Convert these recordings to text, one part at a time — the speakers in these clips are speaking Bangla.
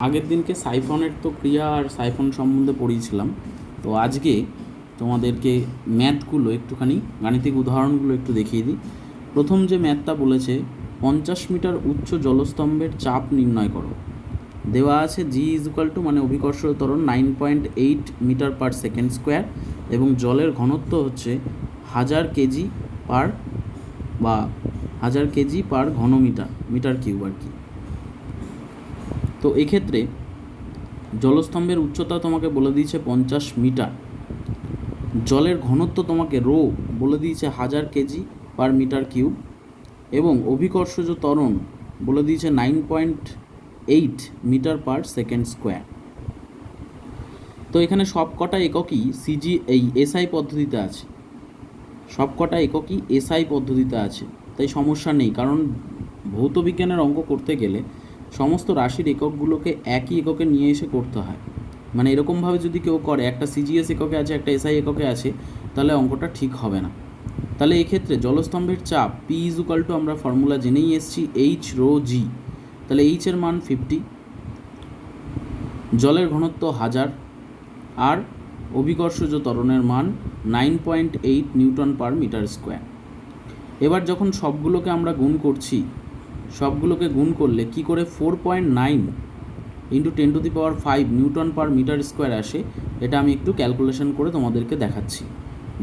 আগের দিনকে সাইফনের তো ক্রিয়া আর সাইফন সম্বন্ধে পড়িয়েছিলাম। তো আজকে তোমাদেরকে ম্যাথগুলো একটুখানি গাণিতিক উদাহরণগুলো একটু দেখিয়ে দিই। প্রথম যে ম্যাথটা বলেছে 50 মিটার উচ্চ জলস্তম্ভের চাপ নির্ণয় করো। দেওয়া আছে জি ইজ ইকুয়াল টু মানে অভিকর্ষ ত্বরণ 9.8 মিটার পার সেকেন্ড স্কোয়ার এবং জলের ঘনত্ব হচ্ছে 1000 কেজি পার বা 1000 কেজি পার মিটার কিউব আর কি। তো এক্ষেত্রে জলস্তম্ভের উচ্চতা তোমাকে বলে দিয়েছে 50 মিটার, জলের ঘনত্ব তোমাকে রো বলে দিয়েছে 1000 কেজি পার মিটার কিউব এবং অভিকর্ষজ ত্বরণ বলে দিয়েছে 9.8 মিটার পার সেকেন্ড স্কোয়ার। তো এখানে সবকটা এককই এসআই পদ্ধতিতে আছে, সবকটা এককই এসআই পদ্ধতিতে আছে, তাই সমস্যা নেই। কারণ ভৌত বিজ্ঞানের অঙ্ক করতে গেলে সমস্ত রাশির এককগুলোকে একই এককে নিয়ে এসে করতে হয়। মানে এরকমভাবে যদি কেউ করে একটা সিজিএস এককে আছে একটা এসআই এককে আছে, তাহলে অঙ্কটা ঠিক হবে না। তাহলে এক্ষেত্রে জলস্তম্ভের চাপ পি ইজ ইকুয়াল টু আমরা ফর্মুলা জেনেই এসেছি এইচ রো জি। তাহলে এইচের মান 50, জলের ঘনত্ব 1000 আর অভিকর্ষজ ত্বরণের মান 9.8 নিউটন পার মিটার স্কোয়ার। এবার যখন সবগুলোকে আমরা গুণ করছি, সবগুলোকে গুণ করলে কি করে 4.9 into 10⁵ newton per metre square আসে, এটা আমি একটু ক্যালকুলেশন করে তোমাদেরকে দেখাচ্ছি।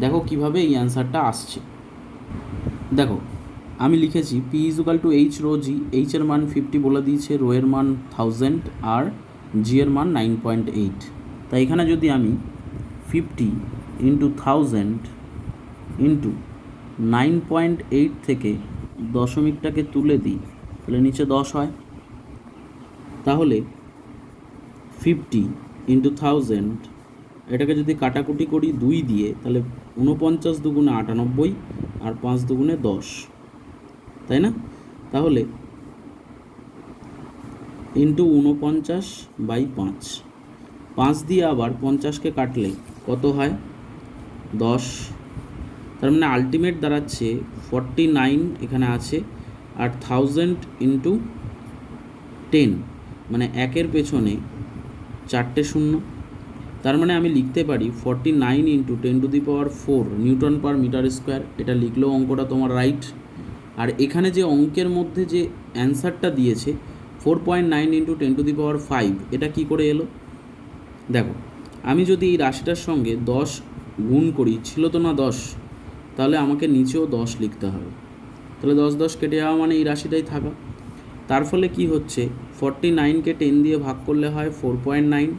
দেখো কিভাবে এই অ্যান্সারটা আসছে। দেখো আমি লিখেছি P is equal to h rho g, এইচের মান 50 বলে দিয়েছে, রো এর মান 1000 আর জি এর মান 9.8। তাই এখানে যদি আমি 50 ইন্টু 1000 ইন্টু 9.8 থেকে দশমিকটাকে তুলে দিই, তাহলে নিচে 10 হয়। তাহলে 50 ইন্টু 1000 এটাকে যদি কাটাকুটি করি 2 দিয়ে, তাহলে 49 দুগুণে 98 আর 5 দুগুণে 10, তাই না? তাহলে ইন্টু 49/5, 5 দিয়ে আবার 50কে কাটলে কত হয়? 10। তার মানে আলটিমেট দাঁড়াচ্ছে 49 এখানে আছে আর 1000 ইন্টু 10 মানে একের পেছনে 4টে শূন্য। তার মানে আমি লিখতে পারি 49 into 10⁴ newton per metre square. এটা লিখলেও অঙ্কটা তোমার রাইট। আর এখানে যে অঙ্কের মধ্যে যে অ্যান্সারটা দিয়েছে 4.9 ইন্টু 10⁵, এটা কি করে এলো? দেখো আমি যদি এই রাশিটার সঙ্গে 10 গুণ করি, ছিল তো না 10, তাহলে আমাকে নিচেও 10 লিখতে হবে। তাহলে 10 কেটে যাওয়া মানে এই রাশিটাই থাকা। তার ফলে কি হচ্ছে, 49কে 10 দিয়ে ভাগ করলে হয় 4.9,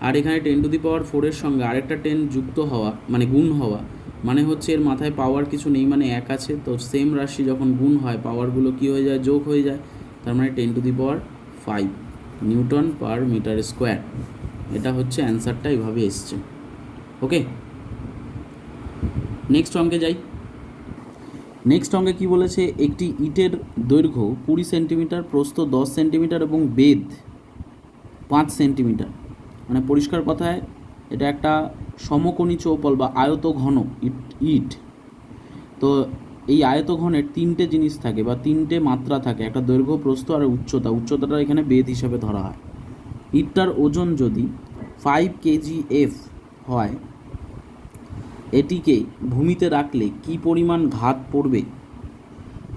আর এখানে 10⁴ এর সঙ্গে আরেকটা 10 যুক্ত হওয়া মানে গুণ হওয়া মানে হচ্ছে এর মাথায় পাওয়ার কিছু নেই, মানে 1 আছে। তো সেম রাশি যখন গুণ হয় পাওয়ারগুলো কি হয়ে যায়? যোগ হয়ে যায়। তার মানে 10⁵ নিউটন পার মিটার স্কোয়ার। এটা হচ্ছে অ্যান্সারটা, এইভাবে এসছে। ওকে, নেক্সট অঙ্কে যাই। নেক্সট অঙ্কে কী বলেছে, একটি ইটের দৈর্ঘ্য 20 সেন্টিমিটার, প্রস্থ 10 সেন্টিমিটার এবং বেধ 5 সেন্টিমিটার। মানে পরিষ্কার কথায় এটা একটা সমকোণী চৌপল বা আয়তঘন ইট। তো এই আয়তঘনের 3টে জিনিস থাকে বা 3টে মাত্রা থাকে, একটা দৈর্ঘ্য, প্রস্থ আর উচ্চতাটা এখানে বেধ হিসাবে ধরা হয়। ইটটার ওজন যদি 5 kgf হয়, এটিকে ভূমিতে রাখলে কি পরিমাণ ঘাত পড়বে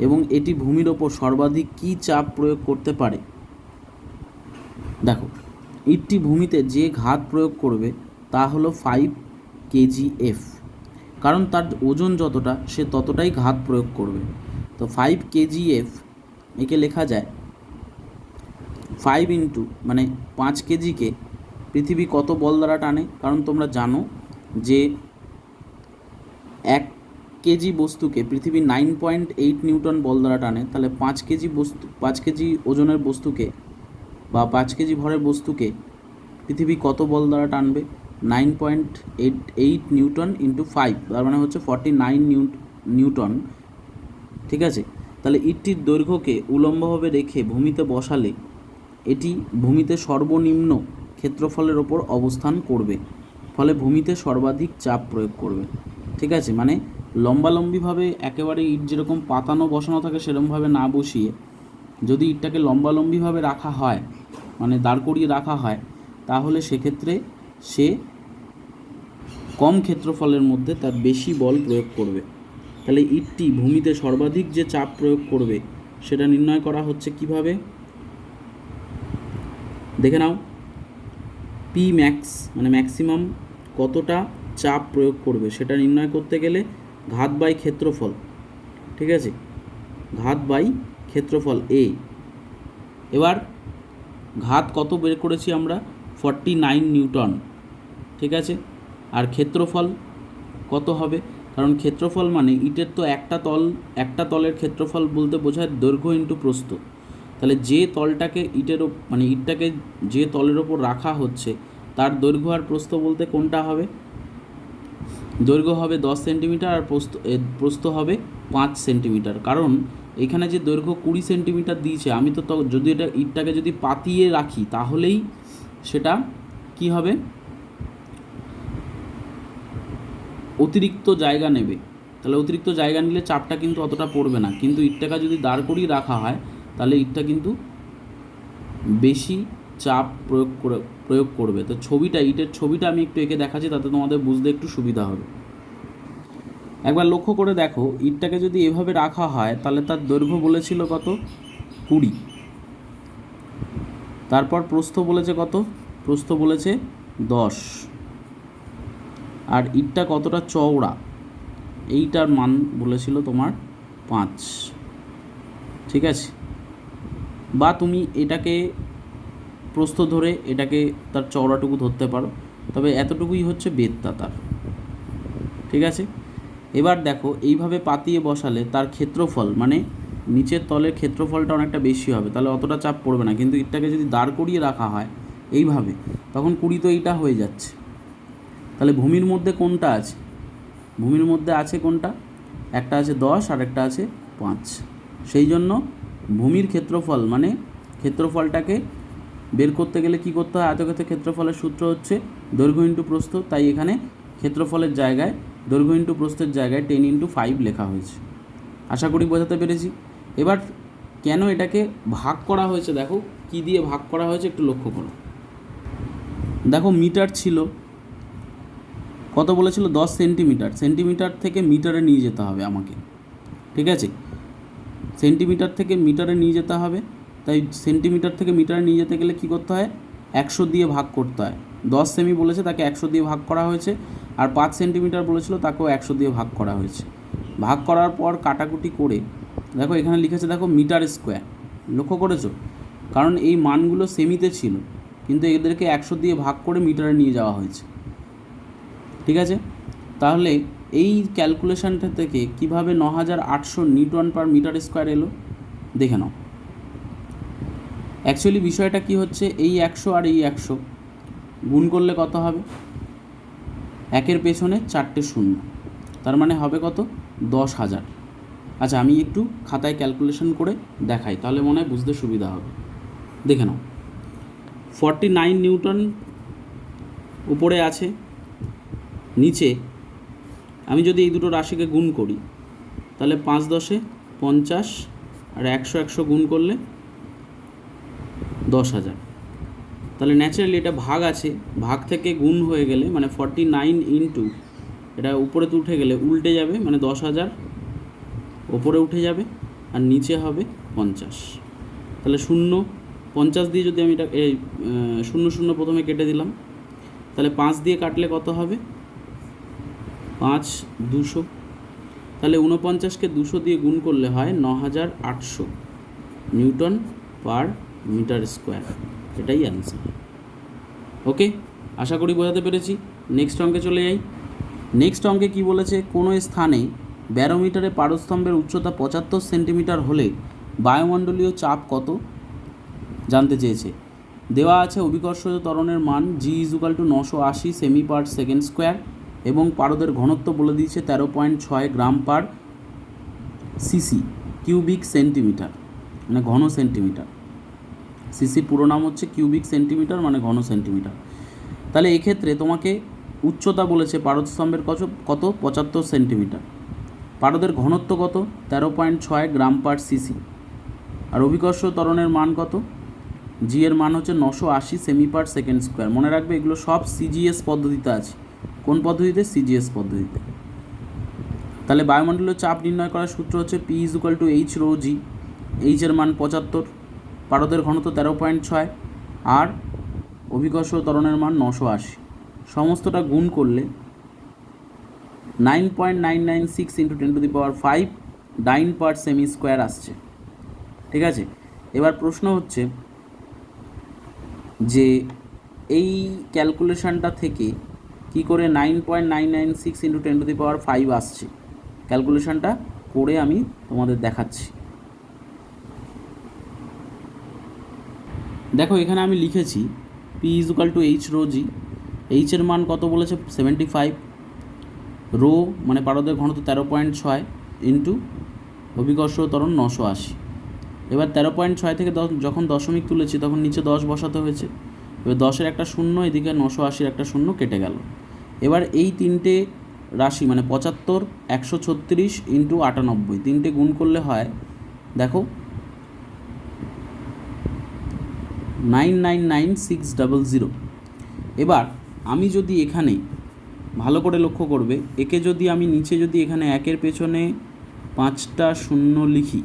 এবং এটি ভূমির ওপর সর্বাধিক কী চাপ প্রয়োগ করতে পারে? দেখো ইটটি ভূমিতে যে ঘাত প্রয়োগ করবে তা হলো 5 kgf, কারণ তার ওজন যতটা সে ততটাই ঘাত প্রয়োগ করবে। তো 5 kgf একে লেখা যায় 5 ইন্টু মানে 5 কেজিকে পৃথিবী কত বল দ্বারা টানে? কারণ তোমরা জানো যে 1 কেজি বস্তুকে পৃথিবী 9.8 নিউটন বল দ্বারা টানে। তাহলে 5 কেজি ওজনের বস্তুকে বা 5 কেজি ভরের বস্তুকে পৃথিবী কত বল দ্বারা টানবে? 9.8 নিউটন ইন্টু 5, তার মানে হচ্ছে 49 নিউটন। ঠিক আছে, তাহলে ইটটির দৈর্ঘ্যকে উলম্বভাবে রেখে ভূমিতে বসালে এটি ভূমিতে সর্বনিম্ন ক্ষেত্রফলের ওপর অবস্থান করবে, ফলে ভূমিতে সর্বাধিক চাপ প্রয়োগ করবে। ঠিক আছে, মানে লম্বালম্বিভাবে একেবারে ইট যেরকম পাতানো বসানো থাকে সেরকমভাবে না বসিয়ে যদি ইটটাকে লম্বালম্বিভাবে রাখা হয়, মানে দাঁড় করিয়ে রাখা হয়, তাহলে সেক্ষেত্রে সে কম ক্ষেত্রফলের মধ্যে তার বেশি বল প্রয়োগ করবে। তাহলে ইটটি ভূমিতে সর্বাধিক যে চাপ প্রয়োগ করবে সেটা নির্ণয় করা হচ্ছে কিভাবে, দেখে নাও। পি ম্যাক্স মানে ম্যাক্সিমাম কতটা চাপ প্রয়োগ করবে সেটা নির্ণয় করতে গেলে ঘাত বাই ক্ষেত্রফল, ঠিক আছে, ঘাত বাই ক্ষেত্রফল এ। এবার ঘাত কত বের করেছি আমরা, 49 নিউটন, ঠিক আছে। আর ক্ষেত্রফল কত হবে, কারণ ক্ষেত্রফল মানে ইটের তো একটা তলের ক্ষেত্রফল বলতে বোঝায় দৈর্ঘ্য ইন্টু প্রস্থ। তাহলে যে তলটাকে ইটটাকে যে তলের ওপর রাখা হচ্ছে তার দৈর্ঘ্য আর প্রস্থ বলতে কোনটা হবে, দৈর্ঘ্য হবে 10 সেন্টিমিটার আর প্রস্থ হবে 5 সেন্টিমিটার। কারণ এখানে যে দৈর্ঘ্য 20 সেন্টিমিটার দিয়েছে, আমি তো যদি এটা ইটটাকে যদি পাতিয়ে রাখি তাহলেই সেটা কি হবে, অতিরিক্ত জায়গা নেবে। তাহলে অতিরিক্ত জায়গা নিলে চাপটা কিন্তু অতটা পড়বে না, কিন্তু ইটটাকে যদি দাঁড় করিয়ে রাখা হয় তাহলে ইটটা কিন্তু বেশি চাপ প্রয়োগ করবে। তো ইটের ছবিটা আমি একটু এঁকে দেখাচ্ছি, তাতে তোমাদের বুঝতে একটু সুবিধা হবে। একবার লক্ষ্য করে দেখো, ইটটাকে যদি এভাবে রাখা হয় তাহলে তার দৈর্ঘ্য বলেছিল কত, 20। তারপর প্রস্থ বলেছে কত, প্রস্থ বলেছে 10। আর ইটটা কতটা চওড়া এইটার মান বলেছিল তোমার 5, ঠিক আছে। বা তুমি এটাকে প্রস্থ ধরে এটাকে তার চওড়াটুকু ধরতে পারো, তবে এতটুকুই হচ্ছে বেধটা তার, ঠিক আছে। এবার দেখো এইভাবে পাতিয়ে বসালে তার ক্ষেত্রফল মানে নিচের তলের ক্ষেত্রফলটা অনেকটা বেশি হবে, তাহলে অতটা চাপ পড়বে না। কিন্তু ইটটাকে যদি দাঁড় করিয়ে রাখা হয় এইভাবে, তখন 20 তো এইটা হয়ে যাচ্ছে। তাহলে ভূমির মধ্যে কোনটা আছে, ভূমির মধ্যে আছে কোনটা, একটা আছে 10 আর একটা আছে 5। সেই জন্য ভূমির ক্ষেত্রফল মানে ক্ষেত্রফলটাকে বের করতে গেলে কি করতে হয়, আয়তক্ষেত্রের ক্ষেত্রফলের সূত্র হচ্ছে দৈর্ঘ্য ইন্টু প্রস্থ। তাই এখানে ক্ষেত্রফলের জায়গায় দৈর্ঘ্য ইন্টু প্রস্থের জায়গায় 10 × 5 লেখা হয়েছে। আশা করি বোঝাতে পেরেছি। এবার কেন এটাকে ভাগ করা হয়েছে, দেখো কি দিয়ে ভাগ করা হয়েছে একটু লক্ষ্য করো। দেখো মিটার ছিল, কত বলেছিল 10 সেন্টিমিটার, সেন্টিমিটার থেকে মিটারে নিয়ে যেতে হবে আমাকে, ঠিক আছে। সেন্টিমিটার থেকে মিটারে নিয়ে যেতে হবে, তাই সেন্টিমিটার থেকে মিটারে নিয়ে যেতে গেলে কী করতে হয়, 100 দিয়ে ভাগ করতে হয়। 10 সেমি বলেছে তাকে 100 দিয়ে ভাগ করা হয়েছে, আর 5 সেন্টিমিটার বলেছিল তাকেও 100 দিয়ে ভাগ করা হয়েছে। ভাগ করার পর কাটাকুটি করে দেখো এখানে লিখেছে, দেখো মিটার স্কোয়ার, লক্ষ্য করেছো, কারণ এই মানগুলো সেমিতে ছিল কিন্তু এদেরকে 100 দিয়ে ভাগ করে মিটারে নিয়ে যাওয়া হয়েছে, ঠিক আছে। তাহলে এই ক্যালকুলেশনটা থেকে কিভাবে 9800 নিউটন পার মিটার স্কোয়ার এলো দেখে নাও। অ্যাকচুয়ালি বিষয়টা কি হচ্ছে, এই 100 আর এই 100 গুণ করলে কত হবে, একের পেছনে 4টে শূন্য, তার মানে হবে কত, 10,000। আচ্ছা আমি একটু খাতায় ক্যালকুলেশন করে দেখাই, তাহলে মনে হয় বুঝতে সুবিধা হবে। দেখে নাও, 49 নিউটন উপরে আছে, নিচে আমি যদি এই দুটো রাশিকে গুণ করি তাহলে 5 × 10 = 50, আর 100 গুণ করলে 10,000। তাহলে ন্যাচারালি এটা ভাগ আছে, ভাগ থেকে গুণ হয়ে গেলে মানে 49 ইন্টু এটা উপরে তো উঠে গেলে উল্টে যাবে, মানে 10,000 ওপরে উঠে যাবে আর নিচে হবে 50। তাহলে 50 দিয়ে যদি আমি এটা 00 প্রথমে কেটে দিলাম, তাহলে 5 দিয়ে কাটলে কত হবে, 5 200। তাহলে 49কে 200 দিয়ে গুণ করলে হয় 9800 নিউটন পার মিটার স্কোয়ার, এটাই অ্যান্সার। ওকে, আশা করি বোঝাতে পেরেছি। নেক্সট অঙ্কে চলে যাই। নেক্সট অঙ্কে কি বলেছে, কোনো স্থানে ব্যারোমিটারে পারস্তম্ভের উচ্চতা 75 সেন্টিমিটার হলে বায়ুমণ্ডলীয় চাপ কত জানতে চেয়েছে। দেওয়া আছে অভিকর্ষজ ত্বরণের মান G = 980 semi per second square এবং পারদের ঘনত্ব বলে দিয়েছে 13.6 গ্রাম পার সিসি কিউবিক সেন্টিমিটার, মানে ঘন সেন্টিমিটার। সিসি পুরো নাম হচ্ছে কিউবিক সেন্টিমিটার, মানে ঘন সেন্টিমিটার। তাহলে এক্ষেত্রে তোমাকে উচ্চতা বলেছে পারদস্তম্ভের কত 75 সেন্টিমিটার, পারদের ঘনত্ব কত 13.6 গ্রাম পার সিসি, আর অভিকর্ষ ত্বরণের মান কত জি এর মান হচ্ছে 980 সেমি/সেকেন্ড স্কোয়ার। মনে রাখবে এগুলো সব সিজিএস পদ্ধতিতে আছে। কোন পদ্ধতিতে? সিজিএস পদ্ধতিতে। তাহলে বায়ুমণ্ডলীয় চাপ নির্ণয় করার সূত্র হচ্ছে P equal to h rho g. H এর মান 75, পারদের ঘনত্ব 13.6 আর অভিকর্ষ ত্বরণের মান 980। সমস্তটা গুণ করলে 9.996 × 10⁵ ডাইন/সেমি স্কোয়ার আসছে। ঠিক আছে, এবার প্রশ্ন হচ্ছে যে এই ক্যালকুলেশনটা থেকে কি করে 9.996 × 10⁵ আসছে, ক্যালকুলেশনটা করে আমি তোমাদের দেখাচ্ছি। দেখো এখানে আমি লিখেছি P equal to h rho g. H এর মান কত বলেছে? 75, রো মানে পারদের ঘনত্ব 13.6 ইন্টু অভিকর্ষ ত্বরণ 980। এবার 13.6 থেকে যখন দশমিক তুলেছি তখন নিচে 10 বসাতে হয়েছে। এবার 10-এর একটা শূন্য, এদিকে 980-র একটা শূন্য কেটে গেল। এবার এই তিনটে রাশি মানে 75, 136 ইন্টু 98, তিনটে গুণ করলে হয় দেখো 999,600। এবার আমি যদি এখানে ভালো করে লক্ষ্য করবে, একে যদি আমি নিচে যদি এখানে একের পেছনে 5টা শূন্য লিখি,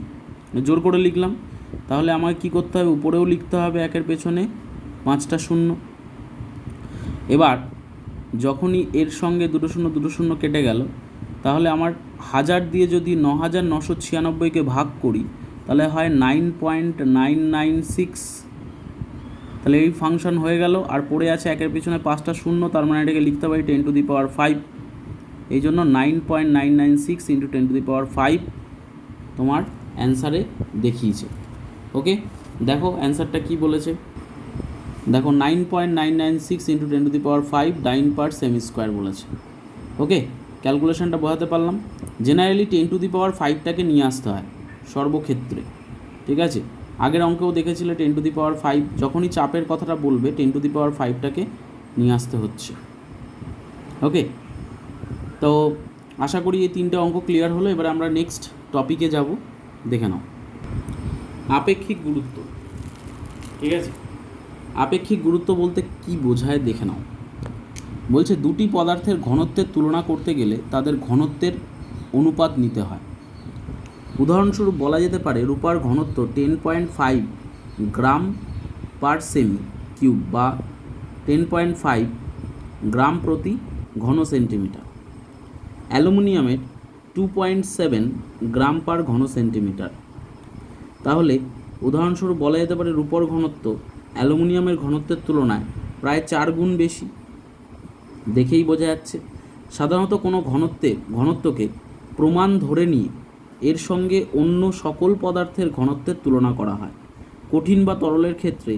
জোর করে লিখলাম, তাহলে আমাকে কি করতে হবে? উপরেও লিখতে হবে একের পেছনে 5টা শূন্য। এবার যখনই এর সঙ্গে দুটো শূন্য কেটে গেল, তাহলে আমার 1000 দিয়ে যদি 9996কে ভাগ করি তাহলে হয় 9.996। তাহলে এই ফাংশন হয়ে গেল। আর পড়ে আছে একের পিছনে 5টা শূন্য, তার মানে এটাকে লিখতে পারি 10⁵। এই জন্য 9.996 × 10⁵ তোমার অ্যান্সারে দেখিয়েছে। ওকে, দেখো অ্যান্সারটা কি বলেছে। দেখো 9.996 × 10⁵ ডাইন/সেমি স্কোয়ার বলেছে। ওকে, ক্যালকুলেশনটা বোঝাতে পারলাম। জেনারেলি 10⁵টাকে নিয়ে আসতে হয় সর্বক্ষেত্রে। ঠিক আছে, আগের অঙ্কেও দেখেছিলে 10⁵, যখনই চাপের কথাটা বলবে 10⁵টাকে নিয়ে আসতে হচ্ছে। ওকে, তো আশা করি এই তিনটে অঙ্ক ক্লিয়ার হলো। এবার আমরা নেক্সট টপিকে যাব, দেখে নাও আপেক্ষিক গুরুত্ব। ঠিক আছে, আপেক্ষিক গুরুত্ব বলতে কি বোঝায় দেখে নাও। বলছে দুটি পদার্থের ঘনত্বের তুলনা করতে গেলে তাদের ঘনত্বের অনুপাত নিতে হয়। উদাহরণস্বরূপ বলা যেতে পারে রূপার ঘনত্ব 10.5 গ্রাম/সেমি³ বা 10.5 গ্রাম প্রতি ঘন সেন্টিমিটার। অ্যালুমিনিয়ামের 2.7 গ্রাম/ঘন সেন্টিমিটার। তাহলে উদাহরণস্বরূপ বলা যেতে পারে রূপর ঘনত্ব অ্যালুমিনিয়ামের ঘনত্বের তুলনায় প্রায় 4 গুণ বেশি। দেখেই বোঝা যাচ্ছে। সাধারণত কোনো ঘনত্বকে প্রমাণ ধরে নিয়ে এর সঙ্গে অন্য সকল পদার্থের ঘনত্বের তুলনা করা হয়। কঠিন বা তরলের ক্ষেত্রে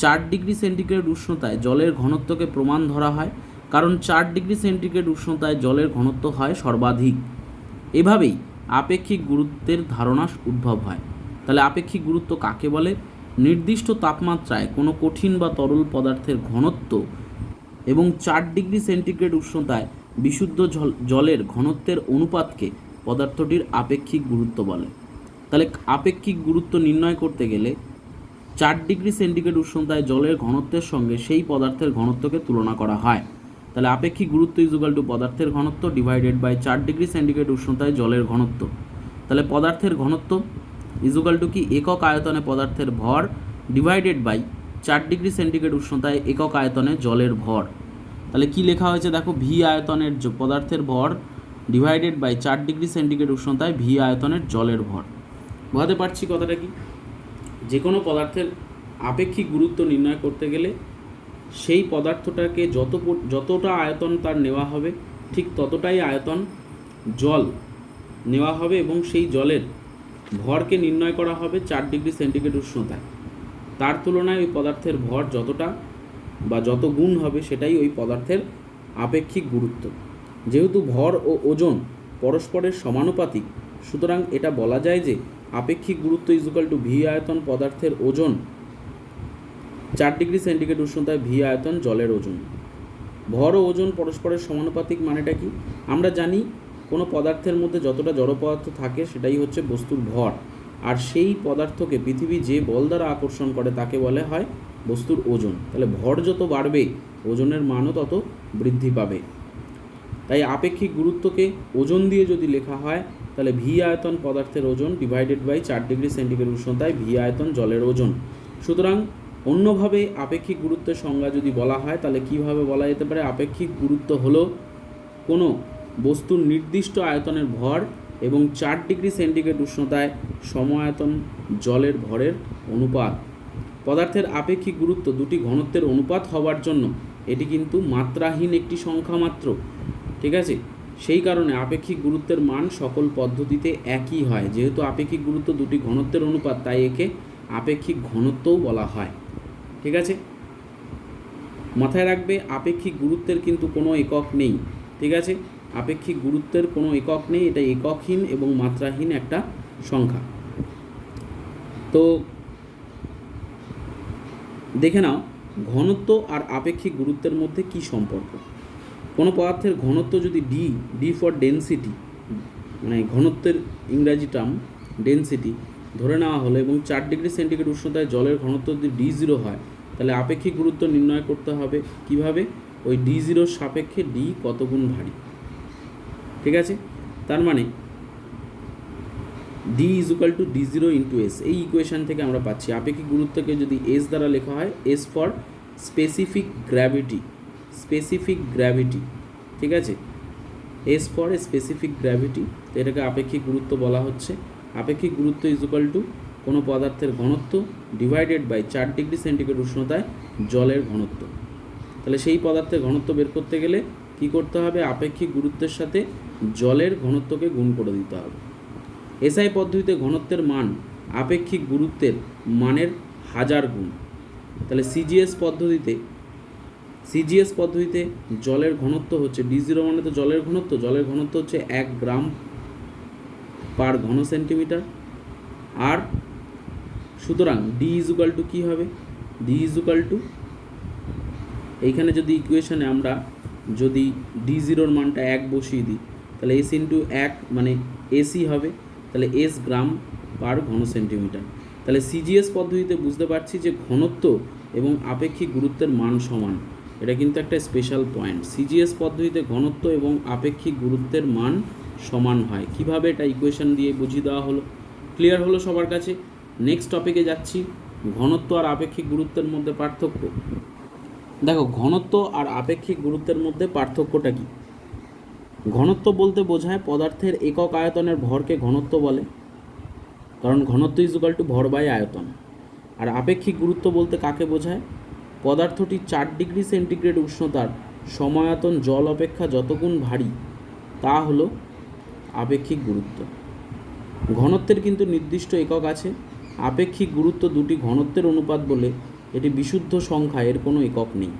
4°C উষ্ণতায় জলের ঘনত্বকে প্রমাণ ধরা হয়, কারণ 4°C উষ্ণতায় জলের ঘনত্ব হয় সর্বাধিক। এভাবেই আপেক্ষিক গুরুত্বের ধারণা উদ্ভব হয়। তাহলে আপেক্ষিক গুরুত্ব কাকে বলে? নির্দিষ্ট তাপমাত্রায় কোনো কঠিন বা তরল পদার্থের ঘনত্ব এবং 4°C উষ্ণতায় বিশুদ্ধ জলের ঘনত্বের অনুপাতকে পদার্থটির আপেক্ষিক গুরুত্ব বলে। তাহলে আপেক্ষিক গুরুত্ব নির্ণয় করতে গেলে 4°C উষ্ণতায় জলের ঘনত্বের সঙ্গে সেই পদার্থের ঘনত্বকে তুলনা করা হয়। তাহলে আপেক্ষিক গুরুত্ব ইজুকাল টু পদার্থের ঘনত্ব ডিভাইডেড বাই 4°C উষ্ণতায় জলের ঘনত্ব। তাহলে পদার্থের ঘনত্ব ইজুকাল টু কি? একক আয়তনে পদার্থের ভর ডিভাইডেড বাই 4°C উষ্ণতায় একক আয়তনে জলের ভর। তাহলে কি লেখা হয়েছে দেখো, ভি আয়তনের পদার্থের ভর ডিভাইডেড বাই 4°C উষ্ণতায় ভি আয়তনের জলের ভর। বোঝাতে পারছি কথাটা কি? যে কোনো পদার্থের আপেক্ষিক গুরুত্ব নির্ণয় করতে গেলে সেই পদার্থটাকে যতটা আয়তন তার নেওয়া হবে ঠিক ততটাই আয়তন জল নেওয়া হবে এবং সেই জলের ভরকে নির্ণয় করা হবে 4°C উষ্ণতায়। তার তুলনায় ওই পদার্থের ভর যতটা বা যত গুণ হবে সেটাই ওই পদার্থের আপেক্ষিক গুরুত্ব। যেহেতু ভর ও ওজন পরস্পরের সমানুপাতিক, সুতরাং এটা বলা যায় যে আপেক্ষিক গুরুত্ব ইজুকাল টু ভি আয়তন পদার্থের ওজন 4°C উষ্ণতায় ভি আয়তন জলের ওজন। ভর ও ওজন পরস্পরের সমানুপাতিক মানেটা কি? আমরা জানি কোনো পদার্থের মধ্যে যতটা জড় পদার্থ থাকে সেটাই হচ্ছে বস্তুর ভর। আর সেই পদার্থকে পৃথিবী যে বল দ্বারা আকর্ষণ করে তাকে বলে হয় বস্তুর ওজন। তাহলে ভর যত বাড়বে ওজনের মানও তত বৃদ্ধি পাবে। তাই আপেক্ষিক গুরুত্বকে ওজন দিয়ে যদি লেখা হয় তাহলে ভি আয়তন পদার্থের ওজন ডিভাইডেড বাই 4 ডিগ্রি সেন্টিগ্রেড উষ্ণতায় ভি আয়তন জলের ওজন। সুতরাং অন্যভাবে আপেক্ষিক গুরুত্বের সংজ্ঞা যদি বলা হয় তাহলে কিভাবে বলা যেতে পারে, আপেক্ষিক গুরুত্ব হলো কোনো বস্তুর নির্দিষ্ট আয়তনের ভর এবং 4 ডিগ্রি সেন্টিগ্রেড উষ্ণতায় সমায়তন জলের ভরের অনুপাত। পদার্থের আপেক্ষিক গুরুত্ব দুটি ঘনত্বের অনুপাত হওয়ার জন্য এটি কিন্তু মাত্রাহীন একটি সংখ্যা মাত্র, ঠিক আছে। সেই কারণে আপেক্ষিক গুরুত্বের মান সকল পদ্ধতিতে একই হয়। যেহেতু আপেক্ষিক গুরুত্ব দুটি ঘনত্বের অনুপাত তাই একে আপেক্ষিক ঘনত্বও বলা হয়, ঠিক আছে। মাথায় রাখবে আপেক্ষিক গুরুত্বের কিন্তু কোনো একক নেই, ঠিক আছে। আপেক্ষিক গুরুত্বের কোনো একক নেই, এটা এককহীন এবং মাত্রাহীন একটা সংখ্যা। তো দেখে নাও ঘনত্ব আর আপেক্ষিক গুরুত্বের মধ্যে কি সম্পর্ক। কোনো পদার্থের ঘনত্ব যদি ডি ফর ডেনসিটি, মানে ঘনত্বের ইংরাজি টার্ম ডেনসিটি ধরে নেওয়া হলো এবং 4 ডিগ্রি সেন্টিগ্রেড উষ্ণতায় জলের ঘনত্ব যদি D0 হয় তাহলে আপেক্ষিক গুরুত্ব নির্ণয় করতে হবে কিভাবে, ওই D0 সাপেক্ষে ডি কত গুণ ভারী, ঠিক আছে। তার মানে D = D0 × S, এই ইকুয়েশন থেকে আমরা পাচ্ছি আপেক্ষিক গুরুত্বকে যদি S দ্বারা লেখা হয় S ফর স্পেসিফিক গ্র্যাভিটি, ঠিক আছে। S ফর স্পেসিফিক গ্র্যাভিটি, তো এটাকে আপেক্ষিক গুরুত্ব বলা হচ্ছে। আপেক্ষিক গুরুত্ব = কোনো পদার্থের ঘনত্ব ডিভাইডেড বাই 4 ডিগ্রি সেন্টিগ্রেড উষ্ণতায় জলের ঘনত্ব। তাহলে সেই পদার্থের ঘনত্ব বের করতে গেলে কি করতে হবে, আপেক্ষিক গুরুত্বের সাথে জলের ঘনত্বকে গুণ করে দিতে হবে। SI পদ্ধতিতে ঘনত্বের মান আপেক্ষিক গুরুত্বের মানের 1000 গুণ। তাহলে CGS পদ্ধতিতে জলের ঘনত্ব হচ্ছে D0 মানে তো জলের ঘনত্ব হচ্ছে 1 গ্রাম পার ঘন সেন্টিমিটার। আর সুতরাং D = কি হবে, D = এইখানে যদি ইকুয়েশনে আমরা যদি D0 মানটা 1 বসিয়ে দিই তাহলে S × 1 মানে SI হবে, তাহলে S গ্রাম পার ঘন সেন্টিমিটার। তাহলে CGS পদ্ধতিতে বুঝতে পারছি যে ঘনত্ব এবং আপেক্ষিক গুরুত্বের মান সমান, এটা কিন্তু একটা স্পেশাল পয়েন্ট। CGS পদ্ধতিতে ঘনত্ব এবং আপেক্ষিক গুরুত্বের মান সমান হয়, কিভাবে এটা ইকুয়েশন দিয়ে বুঝিয়ে দেওয়া হলো। ক্লিয়ার হলো সবার কাছে? নেক্সট টপিকে যাচ্ছি, ঘনত্ব আর আপেক্ষিক গুরুত্বের মধ্যে পার্থক্য। দেখো ঘনত্ব আর আপেক্ষিক গুরুত্বের মধ্যে পার্থক্যটা কি। ঘনত্ব বলতে বোঝায় পদার্থের একক আয়তনের ভরকে ঘনত্ব বলে, কারণ ঘনত্ব = ভর বাই আয়তন। আর আপেক্ষিক গুরুত্ব বলতে কাকে বোঝায়, পদার্থটি 4 ডিগ্রি সেন্টিগ্রেড উষ্ণতার সমায়তন জল অপেক্ষা যত গুণ ভারী তা হলো আপেক্ষিক গুরুত্ব। ঘনত্বের কিন্তু নির্দিষ্ট একক আছে, আপেক্ষিক গুরুত্ব দুটি ঘনত্বের অনুপাত বলে এটি বিশুদ্ধ সংখ্যা, এর কোনো একক নেই।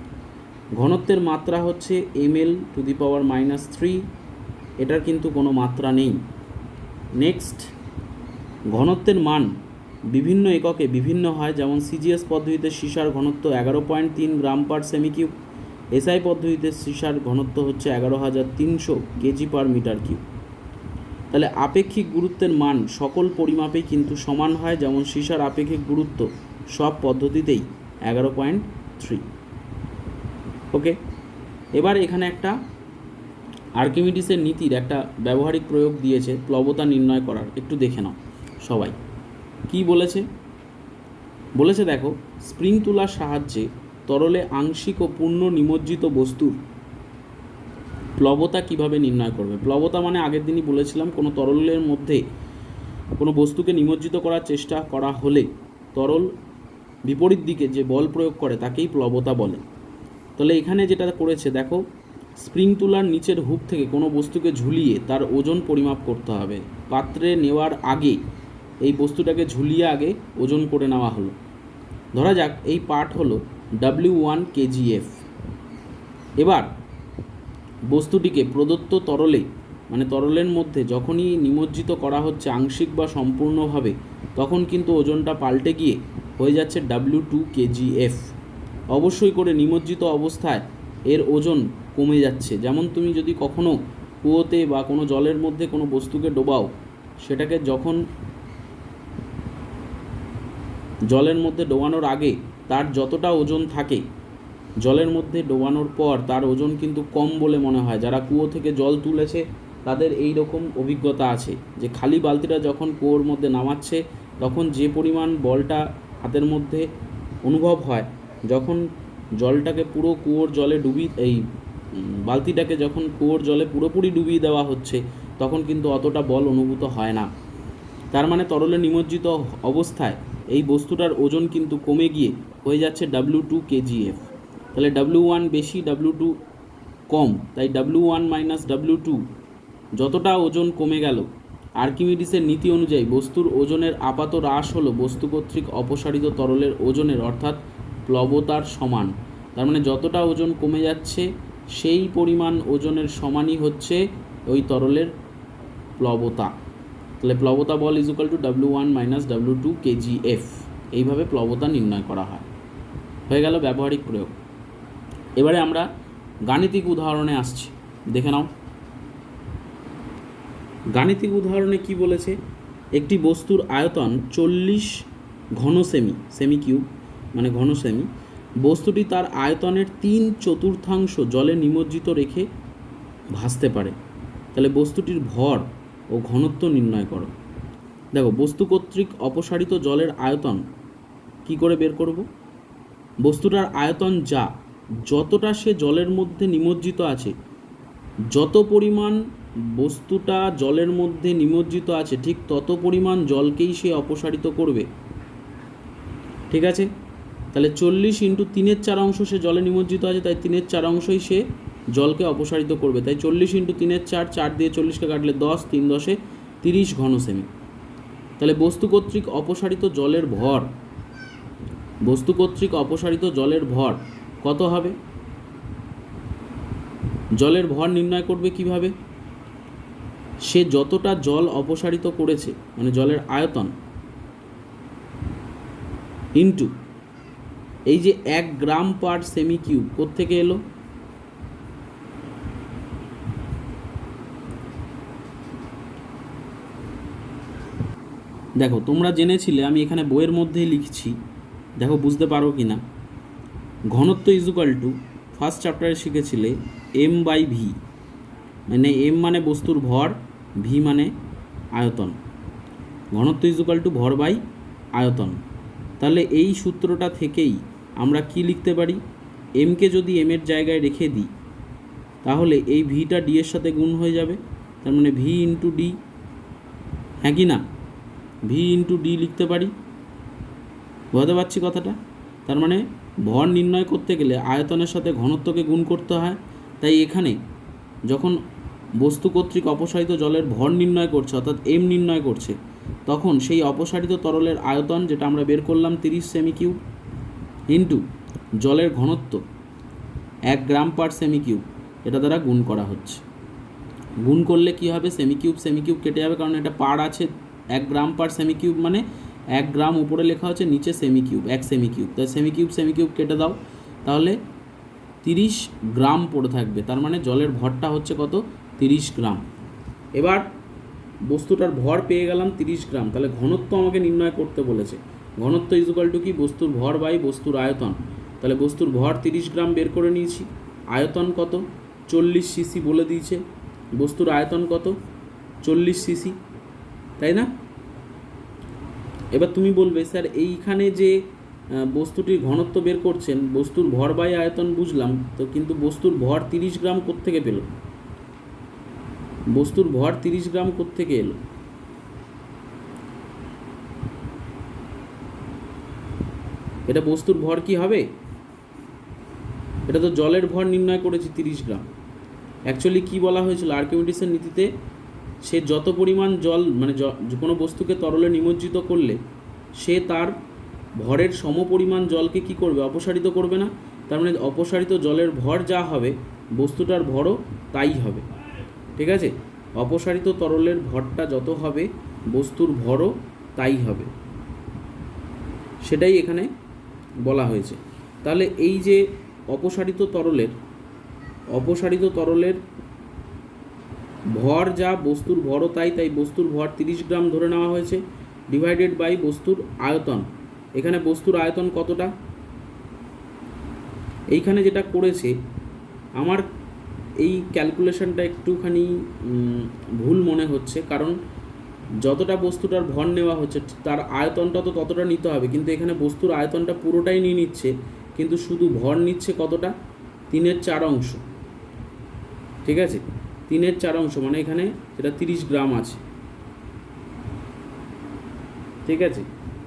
ঘনত্বের মাত্রা হচ্ছে ml⁻³ এটার কিন্তু কোনো মাত্রা নেই। নেক্সট, ঘনত্বের মান বিভিন্ন এককে বিভিন্ন হয়, যেমন CGS পদ্ধতিতে সীসার ঘনত্ব 11.3 গ্রাম পার সেমি কিউব, SI পদ্ধতিতে সীসার ঘনত্ব হচ্ছে 11,300 কেজি পার মিটার কিউব। তাহলে আপেক্ষিক গুরুত্বের মান সকল পরিমাপেই কিন্তু সমান হয়, যেমন সীসার আপেক্ষিক গুরুত্ব সব পদ্ধতিতেই 11.3। ওকে, এবার এখানে একটা আর্কিমিডিসের নীতির একটা ব্যবহারিক প্রয়োগ দিয়েছে প্লবতা নির্ণয় করার, একটু দেখে নাও সবাই। কি বলেছে দেখো, স্প্রিং তুলার সাহায্যে তরলে আংশিক ও পূর্ণ নিমজ্জিত বস্তুর প্লবতা কিভাবে নির্ণয় করবে। প্লবতা মানে আগের দিনই বলেছিলাম, কোনো তরলের মধ্যে কোনো বস্তুকে নিমজ্জিত করার চেষ্টা করা হলে তরল বিপরীত দিকে যে বল প্রয়োগ করে তাকেই প্লবতা বলে। তাহলে এখানে যেটা করেছে দেখো, স্প্রিং তুলার নিচের হুক থেকে কোনো বস্তুকে ঝুলিয়ে তার ওজন পরিমাপ করতে হবে। পাত্রে নেওয়ার আগে এই বস্তুটাকে ঝুলিয়ে আগে ওজন করে নেওয়া হলো। ধরা যাক এই পার্ট হলো W1 kgf। এবার বস্তুটিকে প্রদত্ত তরলে মানে তরলের মধ্যে যখনই নিমজ্জিত করা হচ্ছে আংশিক বা সম্পূর্ণভাবে, তখন কিন্তু ওজনটা পাল্টে গিয়ে হয়ে যাচ্ছে W2 kgf। অবশ্যই করে নিমজ্জিত অবস্থায় এর ওজন কমে যাচ্ছে। যেমন তুমি যদি কখনো কুয়োতে বা কোনো জলের মধ্যে কোনো বস্তুকে ডোবাও, সেটাকে যখন জলের মধ্যে ডোবানোর আগে তার যতটা ওজন থাকে, জলের মধ্যে ডোবানোর পর তার ওজন কিন্তু কম বলে মনে হয়। যারা কুয়ো থেকে জল তুলেছে তাদের এই রকম অভিজ্ঞতা আছে যে খালি বালতিটা যখন কুয়োর মধ্যে নামাচ্ছে তখন যে পরিমাণ বলটা হাতের মধ্যে অনুভব হয়, যখন জলটাকে পুরো কুয়োর জলে বালতিটাকে যখন কুয়োর জলে পুরোপুরি ডুবিয়ে দেওয়া হচ্ছে তখন কিন্তু অতটা বল অনুভূত হয় না। তার মানে তরলে নিমজ্জিত অবস্থায় এই বস্তুটার ওজন কিন্তু কমে গিয়ে হয়ে যাচ্ছে W2 kgf। তাহলে W1 বেশি, W2 কম, তাই W1 মাইনাস W2 যতটা ওজন কমে গেল, আর্কিমিডিসের নীতি অনুযায়ী বস্তুর ওজনের আপাত হ্রাস হলো বস্তু কর্তৃক অপসারিত তরলের ওজনের অর্থাৎ প্লবতার সমান। তার মানে যতটা ওজন কমে যাচ্ছে সেই পরিমাণ ওজনের সমানই হচ্ছে ওই তরলের প্লবতা। তাহলে প্লবতা বল is equal to W1 minus W2 kgf। এইভাবে প্লবতা নির্ণয় করা হয়। হয়ে গেল ব্যবহারিক প্রয়োগ। এবারে আমরা গাণিতিক উদাহরণে আসছি, দেখে নাও। গাণিতিক উদাহরণে কি বলেছে, একটি বস্তুর আয়তন 40 ঘন সেমি কিউব মানে ঘন সেমি। বস্তুটি তার আয়তনের 3/4 জলে নিমজ্জিত রেখে ভাসতে পারে। তাহলে বস্তুটির ভর ও ঘনত্ব নির্ণয় করো। দেখো, বস্তু কর্তৃক অপসারিত জলের আয়তন কি করে বের করব? বস্তুটার আয়তন যতটা সে জলের মধ্যে নিমজ্জিত আছে, যত পরিমাণ বস্তুটা জলের মধ্যে নিমজ্জিত আছে ঠিক তত পরিমাণ জলকেই সে অপসারিত করবে। ঠিক আছে, তাহলে 40 × 3/4 সে জলে নিমজ্জিত আছে, তাই 3/4 সে জলকে অপসারিত করবে। তাই 40 × 3/4, 4 দিয়ে 40কে কাটলে 10, 3 × 30 ঘন সেমি। তাহলে বস্তু কর্তৃক অপসারিত জলের ভর কত হবে? জলের ভর নির্ণয় করবে কিভাবে? সে যতটা জল অপসারিত করেছে মানে জলের আয়তন ইন্টু এই যে 1 গ্রাম পার সেমি কিউব কোত্থেকে এলো? দেখো, তোমরা জেনেছিলে, আমি এখানে বইয়ের মধ্যেই লিখছি, দেখো বুঝতে পারো কি না। ঘনত্ব ইজ ইকুয়াল টু, ফার্স্ট চ্যাপ্টারে শিখেছিলে m/v, মানে m মানে বস্তুর ভর, v মানে আয়তন। ঘনত্ব ইজ ইকুয়াল টু ভর বাই আয়তন। তাহলে এই সূত্রটা থেকেই আমরা কি লিখতে পারি? এমকে যদি এম এর জায়গায় রেখে দিই তাহলে এই ভিটা ডি এর সাথে গুণ হয়ে যাবে। তার মানে ভি ইন্টু ডি, হ্যাঁ কি না? ভি ইন্টু ডি লিখতে পারি। বুঝতে পারছি কথাটা? তার মানে ভর নির্ণয় করতে গেলে আয়তনের সাথে ঘনত্বকে গুণ করতে হয়। তাই এখানে যখন বস্তু কর্তৃক অপসারিত জলের ভর নির্ণয় করছে অর্থাৎ এম নির্ণয় করছে, তখন সেই অপসারিত তরলের আয়তন যেটা আমরা বের করলাম 30 সেমি কিউব ইন্টু জলের ঘনত্ব 1 গ্রাম পার সেমি কিউব, এটা দ্বারা গুণ করা হচ্ছে। গুণ করলে কি হবে? সেমি কিউব কেটে যাবে, কারণ এটা পার আছে। 1 গ্রাম পার সেমি কিউব মানে 1 গ্রাম উপরে লেখা হচ্ছে, নিচে সেমি কিউব, 1 সেমি কিউব। তাই সেমি কিউব কেটে দাও, তাহলে 30 গ্রাম পড়ে থাকবে। তার মানে জলের ভরটা হচ্ছে কত? 30 গ্রাম। এবার বস্তুটার ভর পেয়ে গেলাম 30 গ্রাম, তাহলে ঘনত্ব আমাকে নির্ণয় করতে বলেছে। ঘনত্ব ইজ ইকুয়াল টু কি? বস্তুর ভর বাই বস্তুর আয়তন। তাহলে বস্তুর ভর 30 গ্রাম বের করে নিয়েছি। আয়তন কত? 40 সিসি বলে দিয়েছে। বস্তুর আয়তন কত? 40 সিসি, তাই না? এবার তুমি বলবে, স্যার এইখানে যে বস্তুটির ঘনত্ব বের করছেন, বস্তুর ভর বাই আয়তন বুঝলাম তো, কিন্তু বস্তুর ভর 30 গ্রাম কোত্থেকে পেল? বস্তুর ভর 30 গ্রাম কোত্থেকে এলো? এটা বস্তুর ভর কি হবে? এটা তো জলের ভর নির্ণয় করেছি 30 গ্রাম। অ্যাকচুয়ালি কি বলা হয়েছিল আর্কিমিডিসের নীতিতে? সে যত পরিমাণ জল মানে কোনো বস্তুকে তরলে নিমজ্জিত করলে সে তার ভরের সমপরিমাণ জলকে কি করবে? অপসারিত করবে না। তার মানে অপসারিত জলের ভর যা হবে বস্তুটার ভরও তাই হবে। ঠিক আছে, অপসারিত তরলের ভরটা যত হবে বস্তুর ভরও তাই হবে, সেটাই এখানে বলা হয়েছে। তাহলে এই যে অপসারিত তরলের ভর যা বস্তুর ভরও তাই, বস্তুর ভর 30 গ্রাম ধরে নেওয়া হয়েছে, ডিভাইডেড বাই বস্তুর আয়তন এখানে বস্তুর আয়তন কতটা? এইখানে যেটা করেছে আমার এই ক্যালকুলেশনটা একটুখানি ভুল মনে হচ্ছে, কারণ যতটা বস্তুটার ভর নেওয়া হচ্ছে তার আয়তনটা তো ততটা নিতে হবে, কিন্তু এখানে বস্তুর আয়তনটা পুরোটাই নিয়ে নিচ্ছে, কিন্তু শুধু ভর নিচ্ছে কতটা? 3/4 ঠিক আছে, 3/4 মানে এখানে যেটা 30 গ্রাম আছে, ঠিক আছে।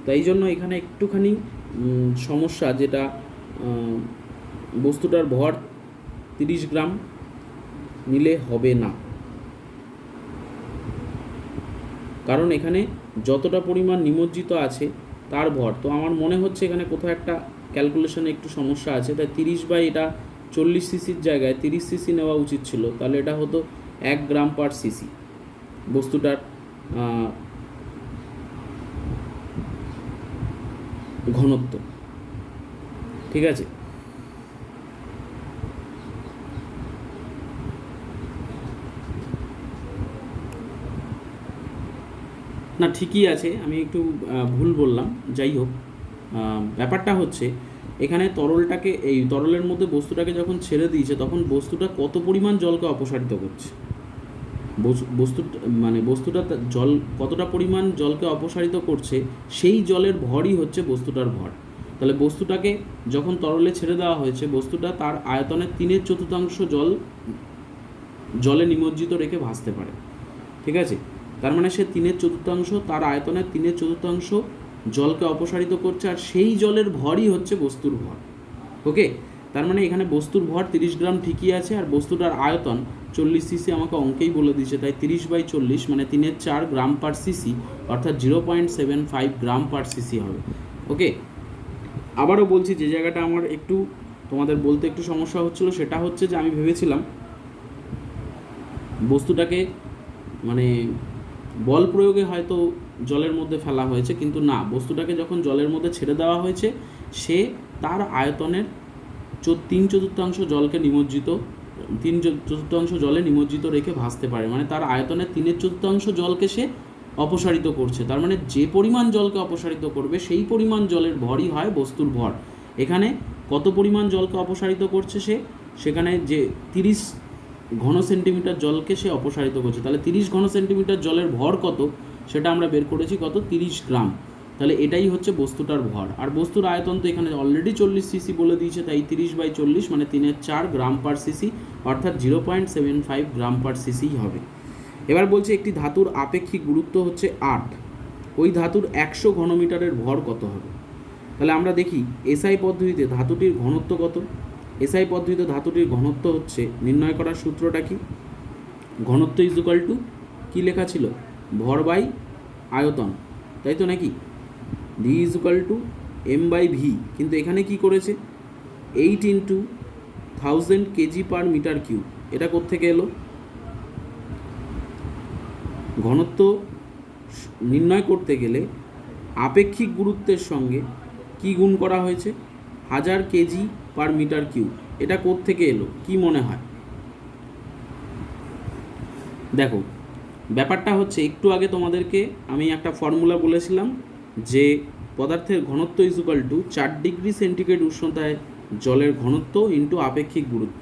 তাই জন্য এখানে একটুখানি সমস্যা, যেটা বস্তুটার ভর 30 গ্রাম নিলে হবে না, কারণ এখানে যতটা পরিমাণ নিমজ্জিত আছে তার ভর, তো আমার মনে হচ্ছে এখানে কোথাও একটা ক্যালকুলেশনে একটু সমস্যা আছে। তাই 30/40 সিসির জায়গায় 30 সিসি নেওয়া উচিত ছিল, তাহলে এটা হতো 1 গ্রাম পার সিসি বস্তুটার ঘনত্ব, ঠিক আছে। না, ঠিকই আছে, আমি একটু ভুল বললাম, যাই হোক। ব্যাপারটা হচ্ছে এখানে তরলটাকে, এই তরলের মধ্যে বস্তুটাকে যখন ছেড়ে দিয়েছে তখন বস্তুটা কত পরিমাণ জলকে অপসারিত করছে, বস্তুটা জল কতটা পরিমাণ জলকে অপসারিত করছে, সেই জলের ভরই হচ্ছে বস্তুটার ভর। তাহলে বস্তুটাকে যখন তরলে ছেড়ে দেওয়া হয়েছে, বস্তুটা তার আয়তনের 3/4 জলে নিমজ্জিত রেখে ভাসতে পারে, ঠিক আছে। তার মানে সে 3/4 তার আয়তনের 3/4 জলকে অপসারিত করছে, আর সেই জলের ভরই হচ্ছে বস্তুর ভর। ওকে, তার মানে এখানে বস্তুর ভর 30 গ্রাম ঠিকই আছে, আর বস্তুটার আয়তন 40 সিসি আমাকে অঙ্কেই বলে দিয়েছে, তাই 30/40 মানে 3/4 গ্রাম পার সিসি, অর্থাৎ 0.75 গ্রাম পার সিসি হবে। ওকে, আবারও বলছি, যে জায়গাটা আমার একটু তোমাদের বলতে একটু সমস্যা হচ্ছিল সেটা হচ্ছে যে আমি ভেবেছিলাম বস্তুটাকে মানে বল প্রয়োগে হয়তো জলের মধ্যে ফেলা হয়েছে, কিন্তু না, বস্তুটাকে যখন জলের মধ্যে ছেড়ে দেওয়া হয়েছে সে তার আয়তনের 3/4 জলকে নিমজ্জিত 3/4 জলে নিমজ্জিত রেখে ভাসতে পারে, মানে তার আয়তনের 3/4 জলকে সে অপসারিত করছে। তার মানে যে পরিমাণ জলকে অপসারিত করবে সেই পরিমাণ জলের ভরই হয় বস্তুর ভর। এখানে কত পরিমাণ জলকে অপসারিত করছে সে, সেখানে যে 30 ঘন সেন্টিমিটার জলকে সে অপসারিত করছে, তাহলে 30 ঘন সেন্টিমিটার জলের ভর কত সেটা আমরা বের করেছি, কত? 30 গ্রাম। তাহলে এটাই হচ্ছে বস্তুটার ভর, আর বস্তুর আয়তন তো এখানে অলরেডি 40 সিসি বলে দিয়েছে, তাই 30/40 মানে 3/4 গ্রাম পার সিসি, অর্থাৎ 0.75 গ্রাম পার সিসি হবে। এবার বলছে একটি ধাতুর আপেক্ষিক গুরুত্ব হচ্ছে 8, ওই ধাতুর 100 ঘনমিটারের ভর কত হবে? তাহলে আমরা দেখি এসআই পদ্ধতিতে ধাতুটির ঘনত্ব কত। এসআই পদ্ধতিতে ধাতুটির ঘনত্ব হচ্ছে, নির্ণয় করার সূত্রটা কি? ঘনত্ব ইজ ইকুয়াল টু কী লেখা ছিল? ভর বাই আয়তন, তাই তো নাকি? V is equal two m/v, কিন্তু এখানে কি করেছে? 8 × 1000 কেজি পার মিটার কিউব, এটা কোত্থেকে এলো? ঘনত্ব নির্ণয় করতে গেলে আপেক্ষিক গুরুত্বের সঙ্গে কি গুণ করা হয়েছে? 1000 কেজি পার মিটার কিউব, এটা কোত্থেকে এলো কি মনে হয়? দেখো, ব্যাপারটা হচ্ছে একটু আগে তোমাদেরকে আমি একটা ফর্মুলা বলেছিলাম যে পদার্থের ঘনত্ব is equal to 4 degree centigrade উষ্ণতায় জলের ঘনত্ব ইন্টু আপেক্ষিক গুরুত্ব,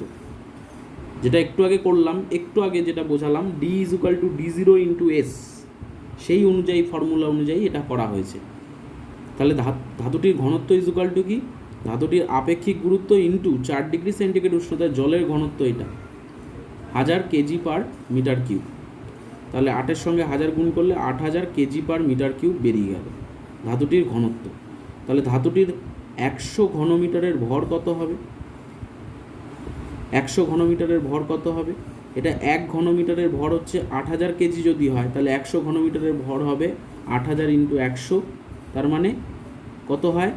যেটা একটু আগে করলাম, একটু আগে যেটা বোঝালাম, D is equal to d0 into S, সেই অনুযায়ী ফর্মুলা অনুযায়ী এটা করা হয়েছে। তাহলে ধাতুটির ঘনত্ব ইজ ইকুয়াল টু কি? ধাতুটির আপেক্ষিক গুরুত্ব ইন্টু 4 ডিগ্রি সেন্টিগ্রেড উষ্ণতায় জলের ঘনত্ব, এটা 1000 কেজি পার মিটার কিউব। তাহলে 8-এর সঙ্গে 1000 গুণ করলে 8000 কেজি পার মিটার কিউব বেরিয়ে গেল ধাতুটির ঘনত্ব। তাহলে ধাতুটির 100 ঘনমিটারের ভর কত হবে? 100 ঘনমিটারের ভর কত হবে? এটা 1 ঘনমিটারের ভর হচ্ছে 8000 কেজি যদি হয়, তাহলে 100 ঘনমিটারের ভর হবে 8000 ইন্টু 100, তার মানে কত হয়?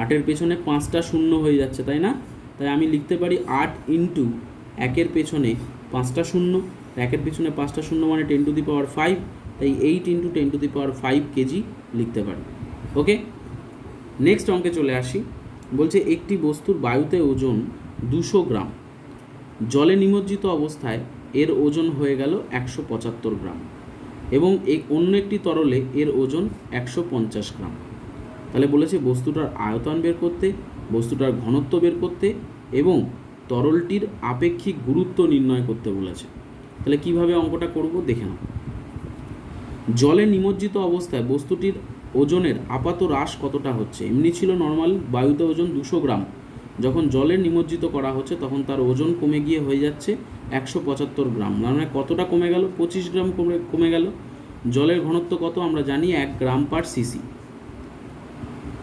8-এর পেছনে 5টা শূন্য হয়ে যাচ্ছে, তাই না? তাই আমি লিখতে পারি 8 ইন্টু 1-এর পেছনে 5টা শূন্য, 1-এর পেছনে 5টা শূন্য মানে 10⁵, তাই 8 ইন্টু 10⁵ কেজি লিখতে পারি। ওকে, নেক্সট অঙ্কে চলে আসি। বলছে একটি বস্তুর বায়ুতে ওজন 200 গ্রাম, জলে নিমজ্জিত অবস্থায় এর ওজন হয়ে গেল 175 গ্রাম, এবং অন্য একটি তরলে এর ওজন 150 গ্রাম। তাহলে বলেছে বস্তুটার আয়তন বের করতে, বস্তুটার ঘনত্ব বের করতে এবং তরলটির আপেক্ষিক গুরুত্ব নির্ণয় করতে বলেছে। তাহলে কিভাবে অঙ্কটা করব দেখে নাও। জলে নিমজ্জিত অবস্থায় বস্তুটির ওজনের আপাত হ্রাস কতটা হচ্ছে? এমনি ছিল নর্মাল বায়ুতে ওজন 200 গ্রাম, যখন জলে নিমজ্জিত করা হচ্ছে তখন তার ওজন কমে গিয়ে হয়ে যাচ্ছে 175 গ্রাম, মানে কতটা কমে গেল? 25 গ্রাম কমে গেল। জলের ঘনত্ব কত আমরা জানি, 1 গ্রাম পার সিসি,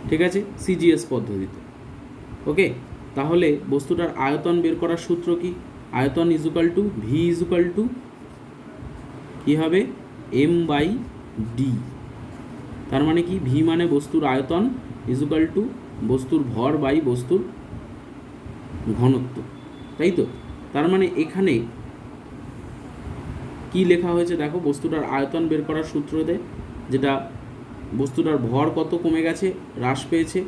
ঠিক আছে, সিজিএস পদ্ধতিতে। ওকে, তাহলে বস্তুটার আয়তন বের করার সূত্র কি? আয়তন equal to V equal to কী হবে? M by D. তার মানে কি? ভি মানে বস্তুর আয়তন ইজুকাল টু বস্তুর ভর বাই বস্তুর ঘনত্ব, তাই তো? তার মানে এখানে কি লেখা হয়েছে দেখো, বস্তুটার আয়তন বের করার সূত্রতে যেটা বস্তুটার ভর কত কমে গেছে, হ্রাস পেয়েছে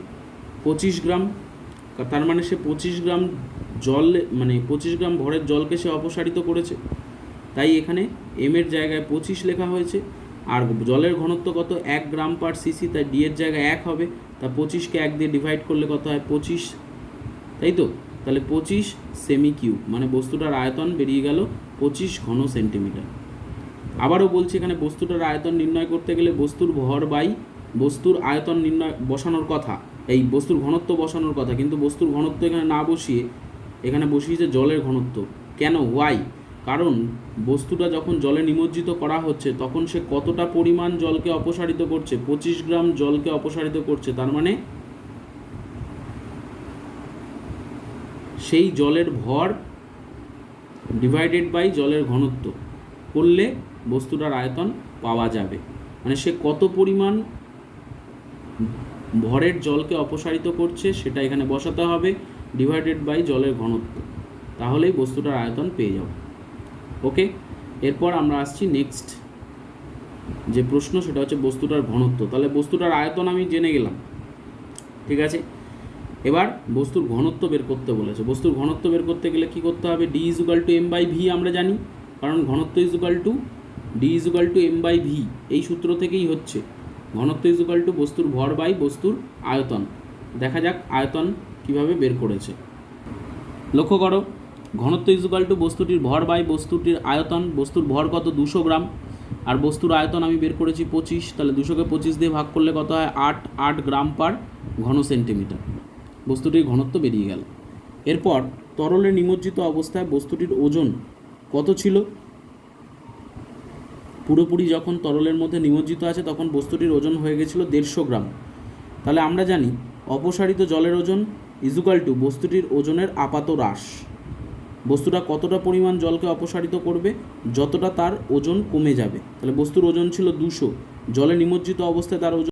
25 গ্রাম, তার মানে সে 25 গ্রাম জল, মানে 25 গ্রাম ভরের জলকে সে অপসারিত করেছে, তাই এখানে এম এর জায়গায় 25 লেখা হয়েছে। আর জলের ঘনত্ব কত? 1 গ্রাম পার সিসি, তাই ডি এর জায়গায় 1 হবে, তা 25কে 1 দিয়ে ডিভাইড করলে কত হয়? 25, তাই তো? তাহলে 25 সেমি কিউব, মানে বস্তুটার আয়তন বেরিয়ে গেল 25 ঘন সেন্টিমিটার। আবারও বলছি, এখানে বস্তুটার আয়তন নির্ণয় করতে গেলে বস্তুর ভর বাই বস্তুর আয়তন নির্ণয় বসানোর কথা, এই বস্তুর ঘনত্ব বসানোর কথা, কিন্তু বস্তুর ঘনত্ব এখানে না বসিয়ে এখানে বসিয়েছে জলের ঘনত্ব। কেন? ওয়াই? কারণ বস্তুটা যখন জলে নিমজ্জিত করা হচ্ছে তখন সে কতটা পরিমাণ জলকে অপসারিত করছে? 25 গ্রাম জলকে অপসারিত করছে, তার মানে সেই জলের ভর ডিভাইডেড বাই জলের ঘনত্ব করলে বস্তুটার আয়তন পাওয়া যাবে। মানে সে কত পরিমাণ ভরের জলকে অপসারিত করছে সেটা এখানে বসাতে হবে, ডিভাইডেড বাই জলের ঘনত্ব, তাহলেই বস্তুটার আয়তন পেয়ে যাব। ওকে, এরপর আমরা আসছি নেক্সট যে প্রশ্ন, সেটা হচ্ছে বস্তুটার ঘনত্ব। তাহলে বস্তুটার আয়তন আমি জেনে গেলাম, ঠিক আছে। এবার বস্তুর ঘনত্ব বের করতে বলেছে। বস্তুর ঘনত্ব বের করতে গেলে কি করতে হবে? D equal to m by v আমরা জানি, কারণ ঘনত্ব equal to d equal to m by v, এই সূত্র থেকেই হচ্ছে। ঘনত্ব ইজুকাল টু বস্তুর ভর বাই বস্তুর আয়তন। দেখা যাক আয়তন কিভাবে বের করেছে। লক্ষ্য করো, ঘনত্ব ইজুকাল টু বস্তুটির ভর বাই বস্তুটির আয়তন। বস্তুর ভর কত? 200 গ্রাম, আর বস্তুর আয়তন আমি বের করেছি 25, তাহলে 200কে 25 দিয়ে ভাগ করলে কত হয়? 8 গ্রাম পার ঘন সেন্টিমিটার। বস্তুটির ঘনত্ব বেরিয়ে গেল। এরপর তরলে নিমজ্জিত অবস্থায় বস্তুটির ওজন কত ছিল? পুরোপুরি যখন তরলের মধ্যে নিমজ্জিত আছে তখন বস্তুটির ওজন হয়ে গেছিল 150 গ্রাম। তাহলে আমরা জানি অপসারিত জলের ওজন ইজুকাল টু বস্তুটির ওজনের আপাত হ্রাস। বস্তুটা কতটা পরিমাণ জলকে অপসারিত করবে? যতটা তার ওজন কমে যাবে। তাহলে বস্তুর ওজন ছিল 200, জলে নিমজ্জিত অবস্থায় তার ওজন